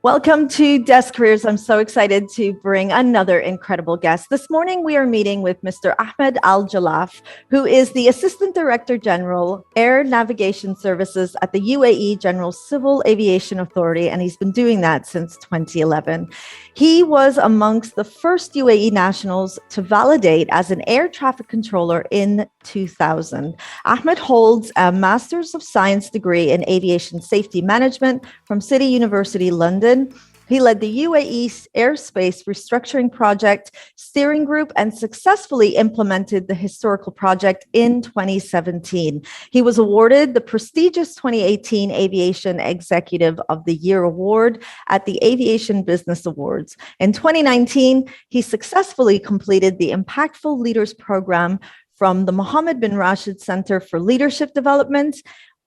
Welcome to Desk Careers. I'm so excited to bring another incredible guest. This morning, we are meeting with Mr. Ahmed Al Jallaf, who is the Assistant Director General, Air Navigation Services at the UAE General Civil Aviation Authority, and he's been doing that since 2011. He was amongst the first UAE nationals to validate as an air traffic controller in 2000. Ahmed holds a Master's of Science degree in Aviation Safety Management from City University, London. He led the UAE Airspace Restructuring Project Steering Group and successfully implemented the historical project in 2017. He was awarded the prestigious 2018 Aviation Executive of the Year Award at the Aviation Business Awards. In 2019, he successfully completed the Impactful Leaders Program from the Mohammad bin Rashid Center for Leadership Development,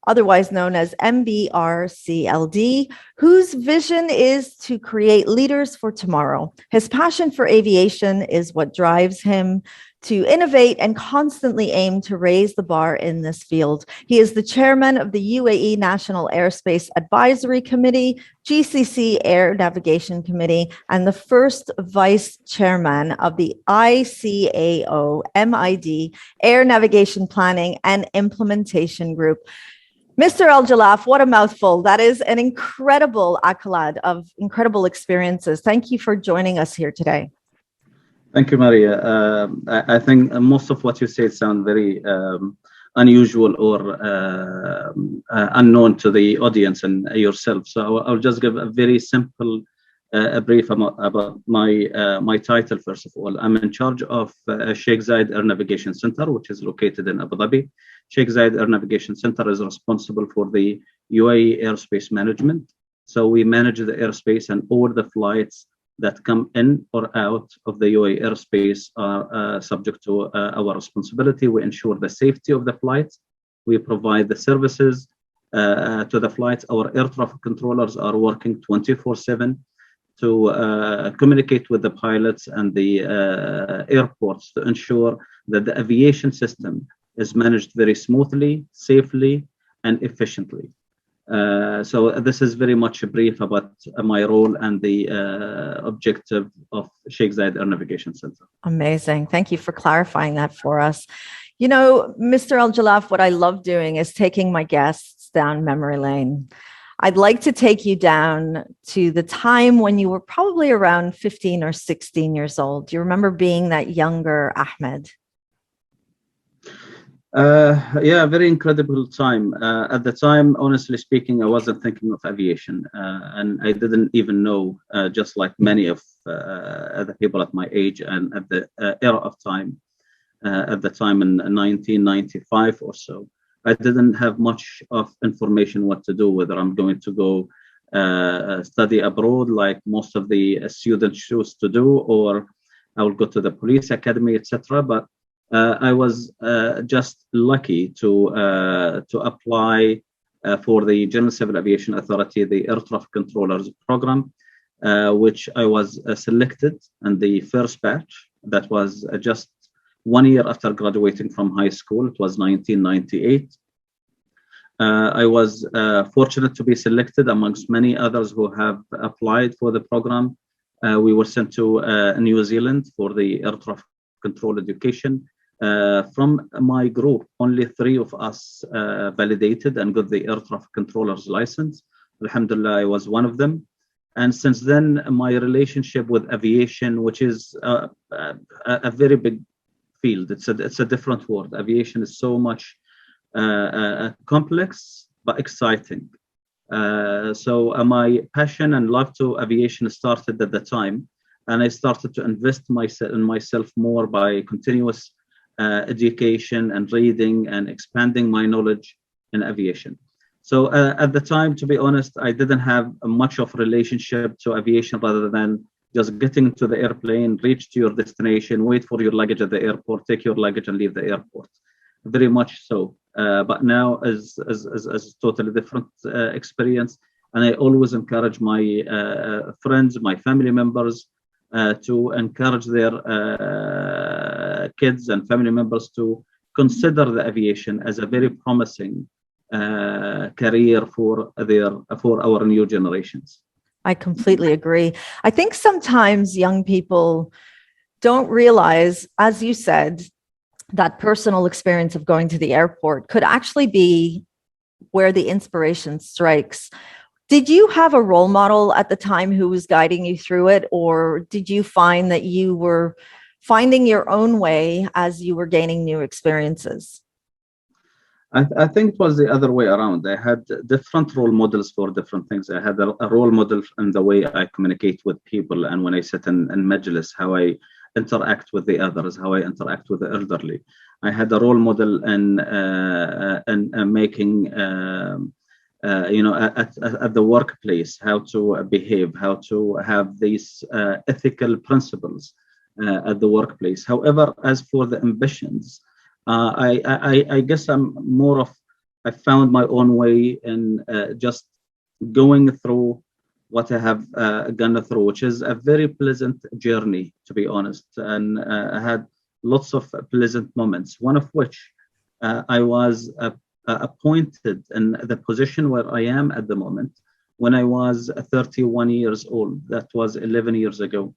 otherwise known as MBRCLD, whose vision is to create leaders for tomorrow. His passion for aviation is what drives him to innovate and constantly aim to raise the bar in this field. He is the chairman of the UAE National Airspace Advisory Committee, GCC Air Navigation Committee, and the first vice chairman of the ICAO MID Air Navigation Planning and Implementation Group. Mr. Al Jallaf, what a mouthful. That is an incredible accolade of incredible experiences. Thank you for joining us here today. Thank you, Maria. I think most of what you said sound very unusual or unknown to the audience and yourself. So I'll just give a very simple brief about my title. First of all, I'm in charge of Sheikh Zayed Air Navigation Center, which is located in Abu Dhabi. Sheikh Zayed Air Navigation Center is responsible for the UAE airspace management. So we manage the airspace, and all the flights that come in or out of the UAE airspace are subject to our responsibility. We ensure the safety of the flights. We provide the services to the flights. Our air traffic controllers are working 24/7 to communicate with the pilots and the airports to ensure that the aviation system is managed very smoothly, safely, and efficiently. So this is very much a brief about my role and the objective of Sheikh Zayed Air Navigation Center. Amazing. Thank you for clarifying that for us. You know, Mr. Al Jallaf, what I love doing is taking my guests down memory lane. I'd like to take you down to the time when you were probably around 15 or 16 years old. Do you remember being that younger Ahmed? Yeah, very incredible time. At the time, honestly speaking, I wasn't thinking of aviation, and I didn't even know, just like many of the people at my age and at the era of time, at the time in 1995 or so, I didn't have much of information what to do, whether I'm going to go study abroad like most of the students choose to do, or I will go to the police academy, etc. But I was just lucky to apply for the General Civil Aviation Authority, the Air Traffic Controllers Program, which I was selected in the first batch. That was just 1 year after graduating from high school. It was 1998. I was fortunate to be selected amongst many others who have applied for the program. We were sent to New Zealand for the air traffic control education. From my group, only 3 of us validated and got the air traffic controller's license. Alhamdulillah, I was one of them. And since then, my relationship with aviation, which is a very big field, it's a different world. Aviation is so much complex but exciting. So my passion and love to aviation started at the time, and I started to invest in myself more by continuous education and reading and expanding my knowledge in aviation. So at the time, to be honest, I didn't have much of a relationship to aviation rather than just getting into the airplane, reach to your destination, wait for your luggage at the airport, take your luggage and leave the airport. Very much so. But now is totally different experience. And I always encourage my friends, my family members, to encourage their kids and family members to consider the aviation as a very promising career for our new generations. I completely agree. I think sometimes young people don't realize, as you said, that personal experience of going to the airport could actually be where the inspiration strikes. Did you have a role model at the time who was guiding you through it, or did you find that you were finding your own way as you were gaining new experiences? I think it was the other way around. I had different role models for different things. I had a role model in the way I communicate with people, and when I sit in majlis, how I interact with the others, how I interact with the elderly. I had a role model in making, at the workplace, how to behave, how to have these ethical principles at the workplace. However, as for the ambitions, I guess I found my own way in just going through what I have gone through, which is a very pleasant journey, to be honest. And I had lots of pleasant moments, one of which I was appointed in the position where I am at the moment when I was 31 years old. That was 11 years ago.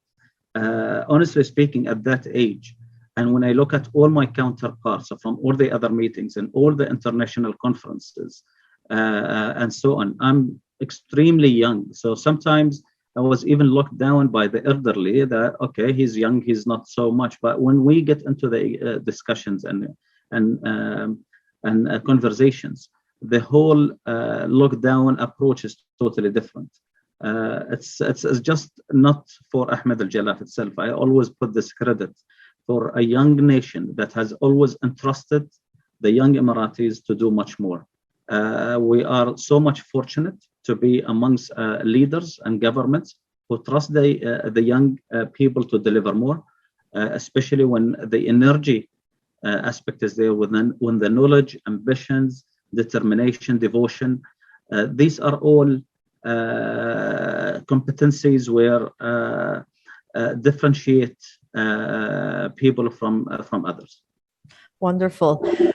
Honestly speaking, at that age, and when I look at all my counterparts from all the other meetings and all the international conferences and so on, I'm extremely young. So sometimes I was even looked down by the elderly that, okay, he's young, he's not so much. But when we get into the discussions and conversations, the whole lockdown approach is totally different. It's just not for Ahmed Al Jallaf itself. I always put this credit for a young nation that has always entrusted the young Emiratis to do much more. We are so much fortunate to be amongst leaders and governments who trust the young people to deliver more, especially when the energy aspect is there, when the knowledge, ambitions, determination, devotion. These are all competencies where differentiate people from others. Wonderful.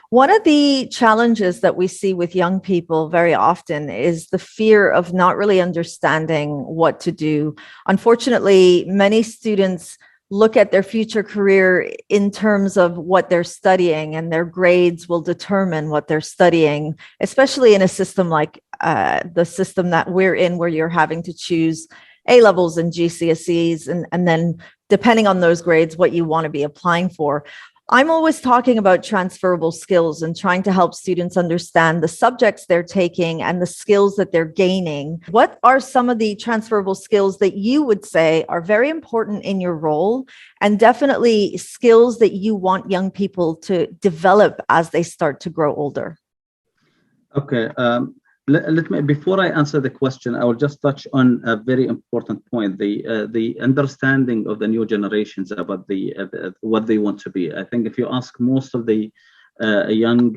One of the challenges that we see with young people very often is the fear of not really understanding what to do. Unfortunately, many students look at their future career in terms of what they're studying, and their grades will determine what they're studying, especially in a system like the system that we're in, where you're having to choose A-levels and GCSEs, and then depending on those grades, what you want to be applying for. I'm always talking about transferable skills and trying to help students understand the subjects they're taking and the skills that they're gaining. What are some of the transferable skills that you would say are very important in your role, and definitely skills that you want young people to develop as they start to grow older? Okay. Let me, before I answer the question, I will just touch on a very important point: the understanding of the new generations about what they want to be. I think if you ask most of the young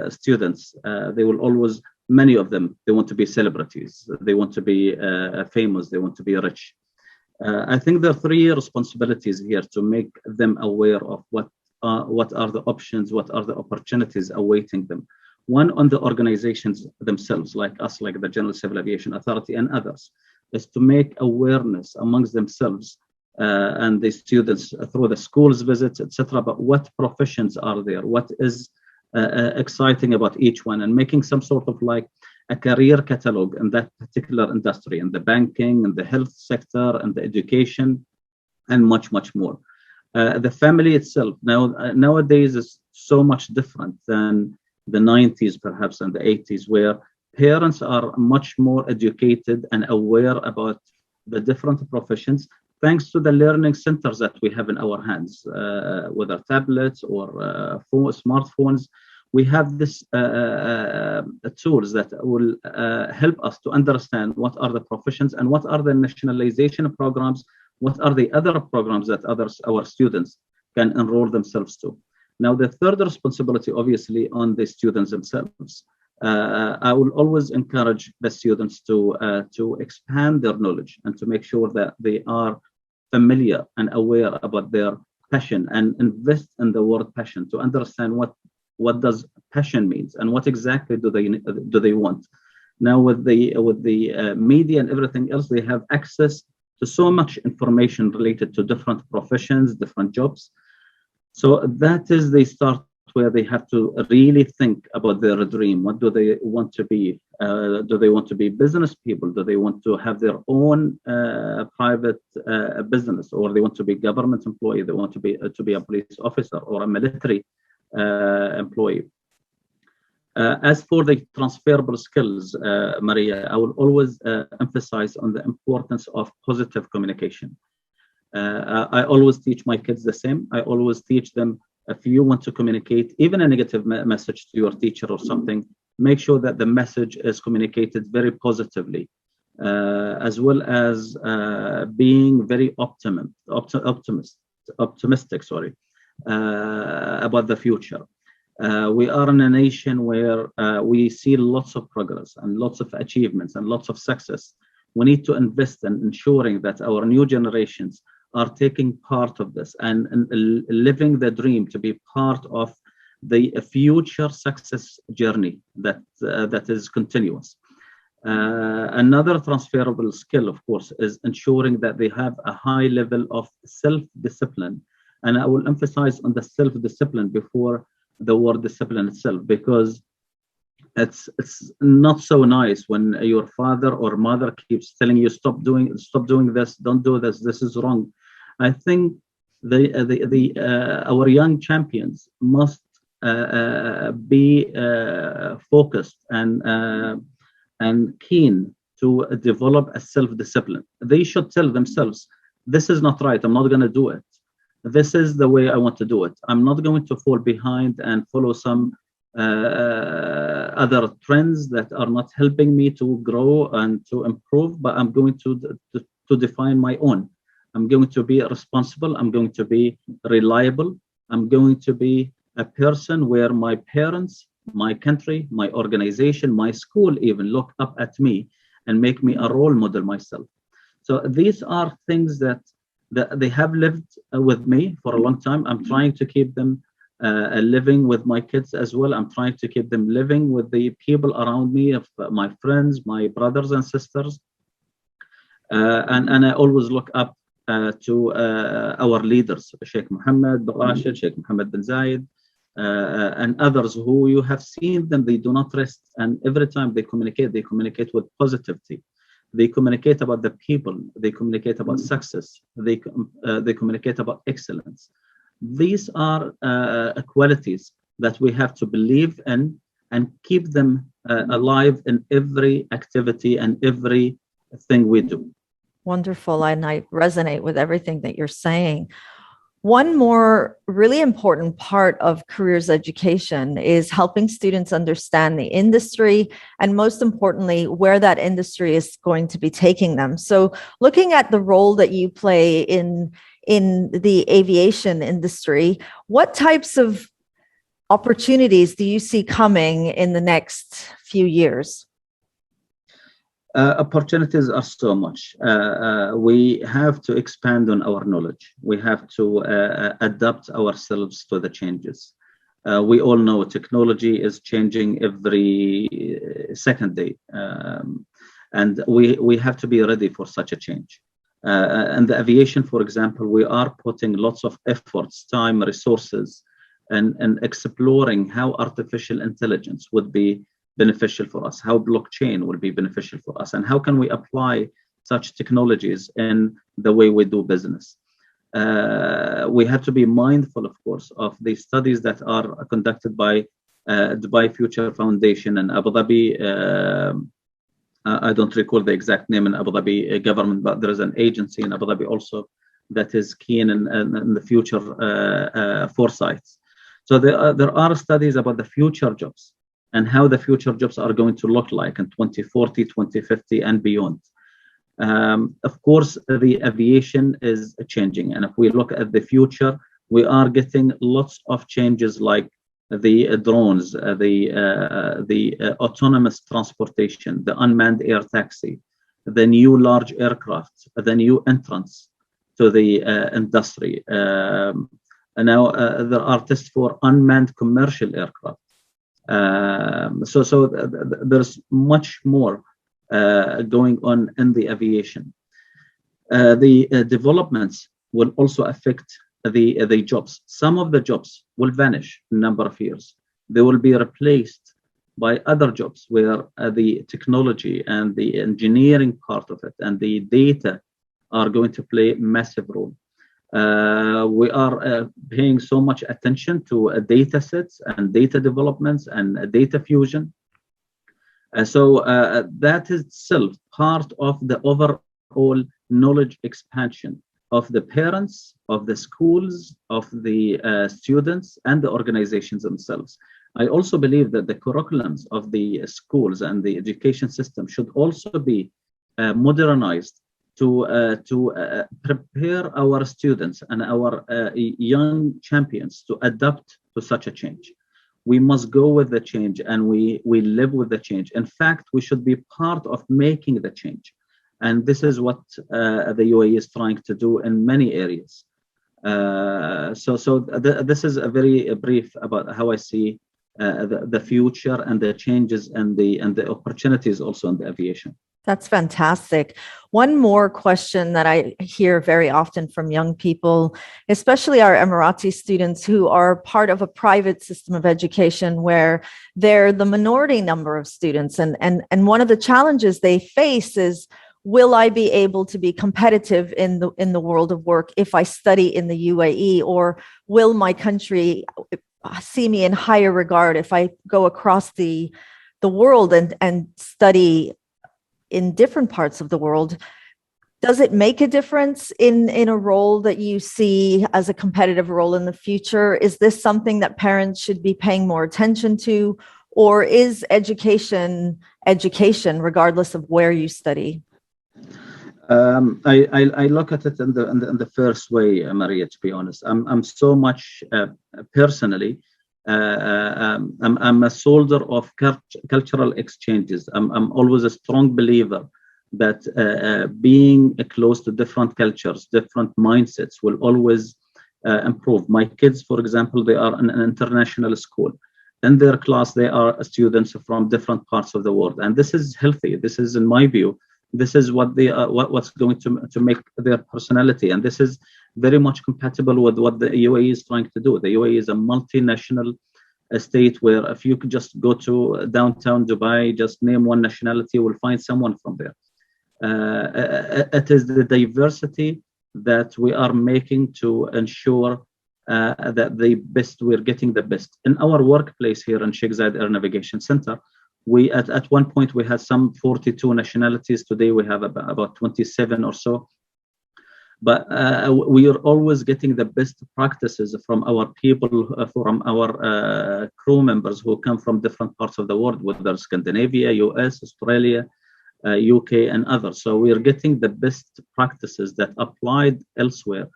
students, they will always, many of them, they want to be celebrities, they want to be famous, they want to be rich. I think there are three responsibilities here to make them aware of what are the options, what are the opportunities awaiting them. One, on the organizations themselves, like us, like the General Civil Aviation Authority and others, is to make awareness amongst themselves and the students through the schools visits, etc., about what professions are there, what is exciting about each one, and making some sort of like a career catalog in that particular industry, in the banking, and the health sector, and the education, and much, much more. The family itself nowadays is so much different than the 90s perhaps and the 80s, where parents are much more educated and aware about the different professions, thanks to the learning centers that we have in our hands, whether tablets or smartphones. We have this tools that will help us to understand what are the professions and what are the nationalization programs, what are the other programs that our students can enroll themselves to. Now, the third responsibility, obviously, on the students themselves. I will always encourage the students to expand their knowledge and to make sure that they are familiar and aware about their passion, and invest in the word passion to understand what does passion means and what exactly do they want. Now with the media and everything else, they have access to so much information related to different professions, different jobs. So that is the start where they have to really think about their dream. What do they want to be? Do they want to be business people? Do they want to have their own private business, or they want to be government employee? They want to be a police officer or a military employee. As for the transferable skills, Maria, I will always emphasize on the importance of positive communication. I always teach my kids the same. I always teach them, if you want to communicate even a negative message to your teacher or something, make sure that the message is communicated very positively, as well as being very optimistic, about the future. We are in a nation where we see lots of progress and lots of achievements and lots of success. We need to invest in ensuring that our new generations are taking part of this and living the dream to be part of the future success journey that is continuous. Another transferable skill, of course, is ensuring that they have a high level of self-discipline. And I will emphasize on the self-discipline before the word discipline itself, because it's not so nice when your father or mother keeps telling you stop doing this, don't do this, this is wrong. I think our young champions must be focused and keen to develop a self-discipline. They should tell themselves, this is not right, I'm not going to do it. This is the way I want to do it. I'm not going to fall behind and follow some other trends that are not helping me to grow and to improve, but I'm going to define my own. I'm going to be responsible. I'm going to be reliable. I'm going to be a person where my parents, my country, my organization, my school even look up at me and make me a role model myself. So these are things that they have lived with me for a long time. I'm trying to keep them living with my kids as well. I'm trying to keep them living with the people around me, of my friends, my brothers and sisters. And I always look up to our leaders, Sheikh Mohammad bin Rashid, Sheikh Mohammed bin Zayed, and others who you have seen them, they do not rest. And every time they communicate with positivity. They communicate about the people, they communicate about success, they communicate about excellence. These are qualities that we have to believe in and keep them alive in every activity and every thing we do. Wonderful. And I resonate with everything that you're saying. One more really important part of careers education is helping students understand the industry and, most importantly, where that industry is going to be taking them. So looking at the role that you play in the aviation industry, what types of opportunities do you see coming in the next few years? Opportunities are so much. We have to expand on our knowledge. We have to adapt ourselves to the changes. We all know technology is changing every second day. And we have to be ready for such a change. And the aviation, for example, we are putting lots of efforts, time, resources, and exploring how artificial intelligence would be beneficial for us, how blockchain will be beneficial for us, and how can we apply such technologies in the way we do business. We have to be mindful, of course, of the studies that are conducted by Dubai Future Foundation and Abu Dhabi. I don't recall the exact name in Abu Dhabi government, but there is an agency in Abu Dhabi also that is keen in the future foresights. So there are studies about the future jobs and how the future jobs are going to look like in 2040, 2050, and beyond. Of course, the aviation is changing. And if we look at the future, we are getting lots of changes like the drones, the autonomous transportation, the unmanned air taxi, the new large aircraft, the new entrants to the industry. And now there are tests for unmanned commercial aircraft. There's much more going on in the aviation. The developments will also affect the jobs. Some of the jobs will vanish in a number of years. They will be replaced by other jobs where the technology and the engineering part of it and the data are going to play a massive role. We are paying so much attention to data sets and data developments and data fusion. That is itself part of the overall knowledge expansion of the parents, of the schools, of the students, and the organizations themselves. I also believe that the curriculums of the schools and the education system should also be modernized to prepare our students and our young champions to adapt to such a change. We must go with the change, and we live with the change. In fact, we should be part of making the change. And this is what the UAE is trying to do in many areas. This is a very brief about how I see the future and the changes and the opportunities also in the aviation. That's fantastic. One more question that I hear very often from young people, especially our Emirati students who are part of a private system of education where they're the minority number of students. And one of the challenges they face is, will I be able to be competitive in the world of work if I study in the UAE, or will my country see me in higher regard if I go across the world and study in different parts of the world? Does it make a difference in a role that you see as a competitive role in the future? Is this something that parents should be paying more attention to, or is education regardless of where you study? I look at it in the first way, Maria. To be honest, I'm so much personally. I'm a soldier of cultural exchanges. I'm always a strong believer that being close to different cultures, different mindsets will always improve. My kids, for example, they are in an international school. In their class, they are students from different parts of the world, and this is healthy. This is, in my view, this is what they are, what's going to make their personality, and this is very much compatible with what the UAE is trying to do. The UAE is a multinational state where if you could just go to downtown Dubai, just name one nationality, you will find someone from there. It is the diversity that we are making to ensure that we're getting the best. In our workplace here in Sheikh Zayed Air Navigation Center, we at one point we had some 42 nationalities. Today we have about 27 or so. But we are always getting the best practices from our people, from our crew members who come from different parts of the world, whether Scandinavia, US, Australia, UK, and others. So we are getting the best practices that applied elsewhere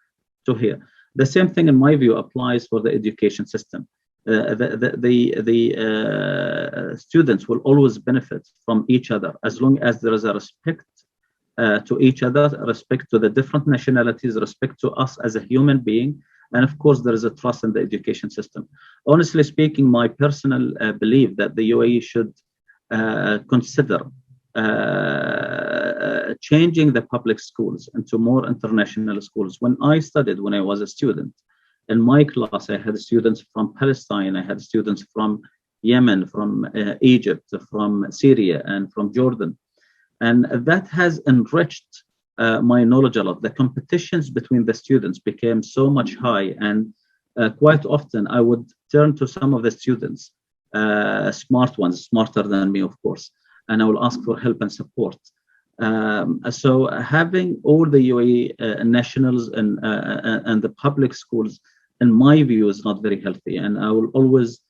to here. The same thing, in my view, applies for the education system. The students will always benefit from each other as long as there is a respect to each other, respect to the different nationalities, respect to us as a human being, and of course there is a trust in the education system. Honestly speaking, my personal belief that the UAE should consider changing the public schools into more international schools. When I studied, when I was a student, in my class, I had students from Palestine, I had students from Yemen, from Egypt, from Syria, and from Jordan. And that has enriched my knowledge a lot. The competitions between the students became so much high, and quite often I would turn to some of the students, smart ones, smarter than me, of course, and I will ask for help and support. So having all the UAE nationals and the public schools, in my view, is not very healthy, and I will always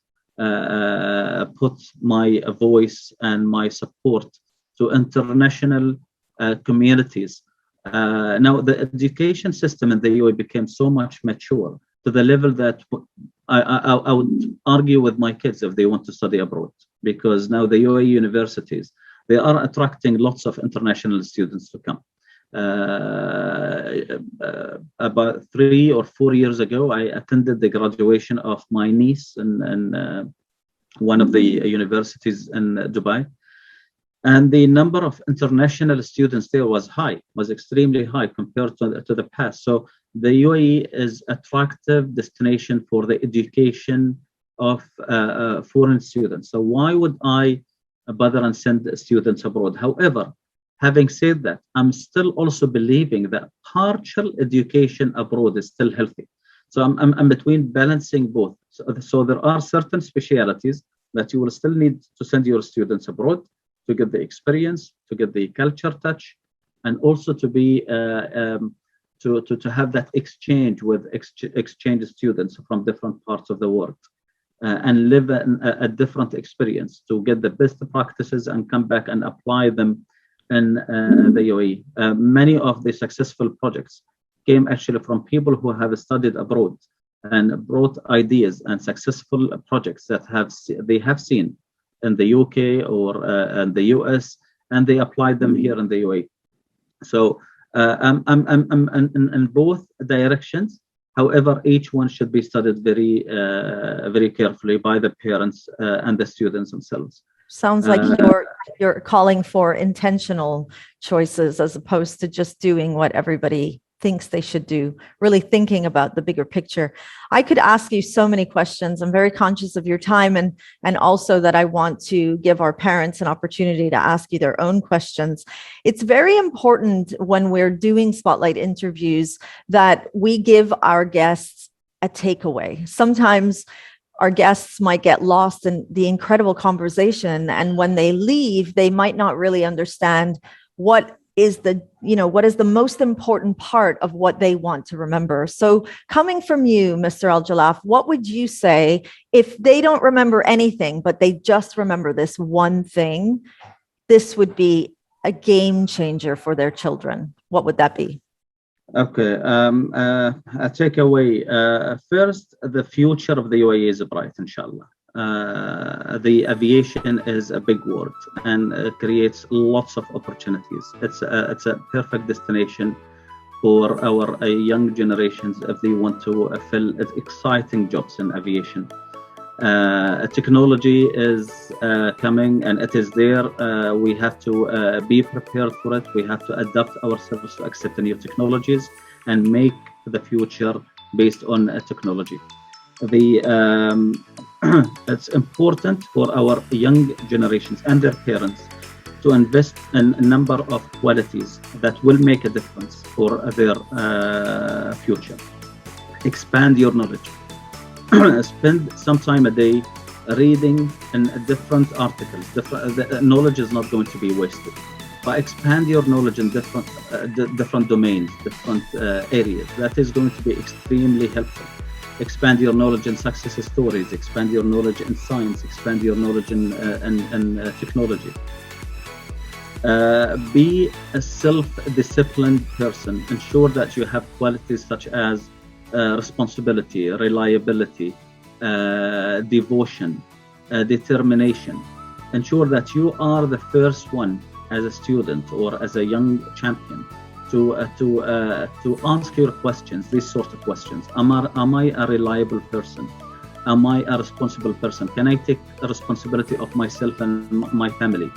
put my voice and my support to international communities. Now, the education system in the UAE became so much mature to the level that I would argue with my kids if they want to study abroad, because now the UAE universities, they are attracting lots of international students to come. About 3 or 4 years ago, I attended the graduation of my niece in one of the universities in Dubai. And the number of international students there was extremely high compared to the past. So the UAE is attractive destination for the education of foreign students. So why would I bother and send students abroad? However, having said that, I'm still also believing that partial education abroad is still healthy. So I'm between balancing both. So there are certain specialities that you will still need to send your students abroad to get the experience, to get the culture touch, and also to be to have that exchange with exchange students from different parts of the world, and live a different experience to get the best practices and come back and apply them in the UAE. Many of the successful projects came actually from people who have studied abroad and brought ideas and successful projects that they have seen in the UK or in the US, and they applied them here in the UAE. So I'm in both directions. However, each one should be studied very carefully by the parents and the students themselves. Sounds like you're calling for intentional choices as opposed to just doing what everybody thinks they should do, really thinking about the bigger picture. I could ask you so many questions. I'm very conscious of your time, and also that I want to give our parents an opportunity to ask you their own questions. It's very important when we're doing spotlight interviews that we give our guests a takeaway. Sometimes our guests might get lost in the incredible conversation, and when they leave, they might not really understand what is the most important part of what they want to remember. So coming from you, Mr. Al Jallaf, what would you say if they don't remember anything, but they just remember this one thing? This would be a game changer for their children. What would that be? Okay, a takeaway. First, the future of the UAE is bright, inshallah. The aviation is a big word and creates lots of opportunities. It's a perfect destination for our young generations if they want to fill exciting jobs in aviation. Technology is coming and it is there. We have to be prepared for it. We have to adapt ourselves to accept the new technologies and make the future based on technology. It's important for our young generations and their parents to invest in a number of qualities that will make a difference for their future. Expand your knowledge. Spend some time a day reading in different articles. The knowledge is not going to be wasted. But expand your knowledge in different domains, different areas. That is going to be extremely helpful. Expand your knowledge in success stories, expand your knowledge in science, expand your knowledge in technology. Be a self-disciplined person. Ensure that you have qualities such as responsibility, reliability, devotion, determination. Ensure that you are the first one as a student or as a young champion to ask your questions, these sort of questions. Am I a reliable person? Am I a responsible person? Can I take the responsibility of myself and my family?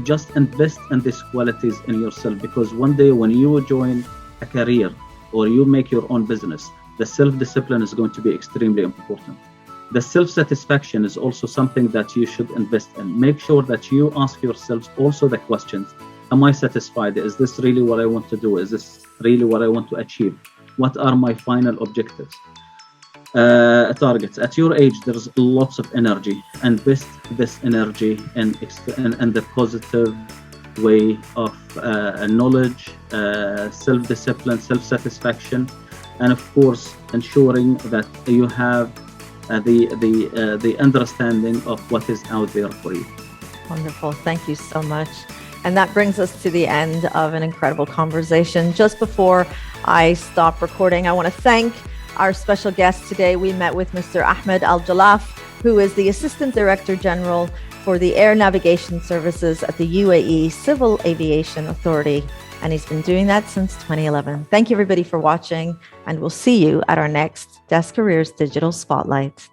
Just invest in these qualities in yourself, because one day when you join a career or you make your own business, the self-discipline is going to be extremely important. The self-satisfaction is also something that you should invest in. Make sure that you ask yourselves also the questions. Am I satisfied? Is this really what I want to do? Is this really what I want to achieve? What are my final objectives? Targets. At your age, there's lots of energy. Invest this energy in the positive way of knowledge, self-discipline, self-satisfaction, and of course, ensuring that you have the understanding of what is out there for you. Wonderful. Thank you so much. And that brings us to the end of an incredible conversation. Just before I stop recording, I want to thank our special guest today. We met with Mr. Ahmed Al Jallaf, who is the Assistant Director General for the Air Navigation Services at the UAE Civil Aviation Authority. And he's been doing that since 2011. Thank you, everybody, for watching. And we'll see you at our next Desk Careers Digital Spotlight.